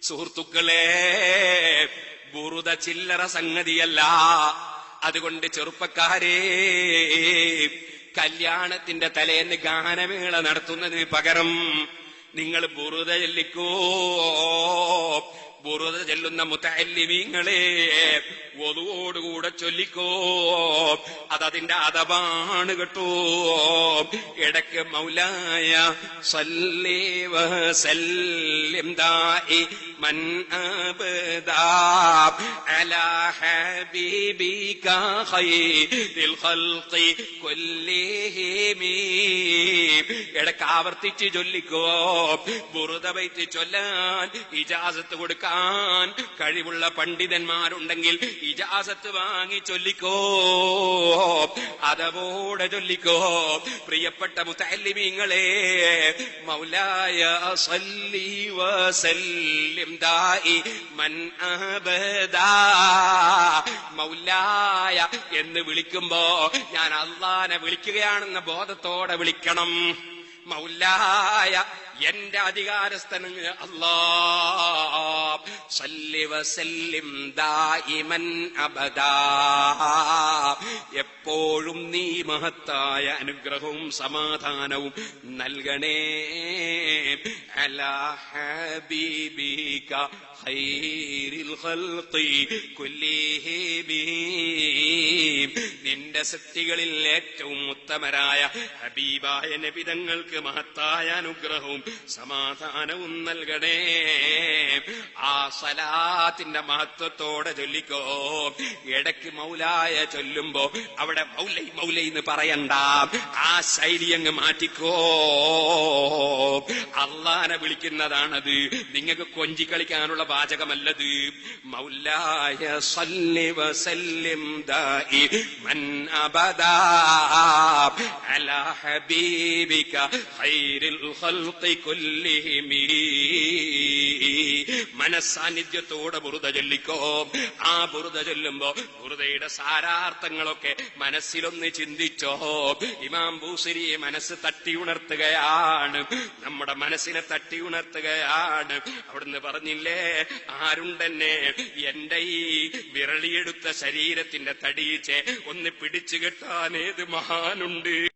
സുഹൃത്തുക്കളെ, ബുറുദ ചില്ലറ സംഗതിയല്ല. അതുകൊണ്ട് ചെറുപ്പക്കാരെ, കല്യാണത്തിന്റെ തലേന്ന് ഗാനമേള നടത്തുന്നതിന് പകരം നിങ്ങൾ ബുറുദ ചൊല്ലിക്കോ. ബുറുദ ചൊല്ലുന്ന മുതഅല്ലിമീങ്ങളെ വദുവോടുകൂടെ ചൊല്ലിക്കോ. അതതിന്റെ അദബാണ് കേട്ടോ. ഇടയ്ക്ക് മൗലായ സല്ലി വസല്ലിം ദാഇമൻ അബദാ അലാ ഹബീബിക ഖൈറിൽ ഖൽഖി കുല്ലിഹിം. ഇടയ്ക്ക് ആവർത്തിച്ച് ചൊല്ലിക്കോ. ബുറുദ ബൈത്ത് ചൊല്ലാൻ ഇജാസത്ത് കൊടുക്കാൻ കഴിവുള്ള പണ്ഡിതന്മാരുണ്ടെങ്കിൽ ഇജാസത്ത് വാങ്ങി ചൊല്ലിക്കോ. അതവോടെ ചൊല്ലിക്കോ. പ്രിയപ്പെട്ട മുതഅല്ലിമീങ്ങളെ, മൗലായ സല്ലി വസല്ലിം ദാഇമൻ അബദാ. മൗലായ എന്ന് വിളിക്കുമ്പോ ഞാൻ അല്ലാഹനെ വിളിക്കുകയാണെന്ന ബോധത്തോടെ വിളിക്കണം. മൗലായ, എന്റെ അധികാരസ്ഥന് അല്ലാഹ്. സല്ലി വസല്ലിം ദായിമൻ അബദാ. എപ്പോഴും നീ മഹത്തായ അനുഗ്രഹവും സമാധാനവും നൽകണേ. അലാ ഹബീബിക ഖൈറിൽ ഖൽഖി കുല്ലിഹിം. നിന്റെ സൃഷ്ടികളിൽ ഏറ്റവും ഉത്തമരായ ഹബീബായ നബി തങ്ങൾക്ക് മഹത്തായ അനുഗ്രഹവും സമാധാനവും നൽകണേ. ആ സലാത്തിന്റെ മഹത്വത്തോടെ ചൊല്ലിക്കോ. ഇടയ്ക്ക് മൗലായ ചൊല്ലുമ്പോ അവിടെ മൗലൈ മൗലൈ എന്ന് പറയണ്ട. ആ ശൈലി അങ്ങ് മാറ്റിക്കോ. അല്ലാഹനെ വിളിക്കുന്നതാണത്. നിങ്ങൾക്ക് കൊഞ്ചിക്കളിക്കാനുള്ള വാചകമല്ലത്. മൗലായ സല്ലി വസല്ലിം ദാഇമൻ അബദാ അലാ ഹബീബിക ഖൈറിൽ ഖൽഖി കുല്ലിഹിം. മനസ്സാന്നിധ്യത്തോടെ ബുറുദ ചൊല്ലിക്കോ. ആ ബുറുദ ചൊല്ലുമ്പോ ബുറുദയുടെ സാരാർത്ഥങ്ങളൊക്കെ മനസ്സിലൊന്ന് ചിന്തിച്ചോ. ഇമാം ബൂസിരി മനസ്സ് തട്ടി ഉണർത്തുകയാണ്, നമ്മുടെ മനസ്സിനെ തട്ടി ഉണർത്തുകയാണ്. അവിടുന്ന് പറഞ്ഞില്ലേ, ആരുണ്ടെന്നെ എന്റെ ഈ വിരളിയെടുത്ത ശരീരത്തിന്റെ തടീച്ചെ ഒന്ന് പിടിച്ചു കെട്ടാൻ ഏത് മഹാനുണ്ട്?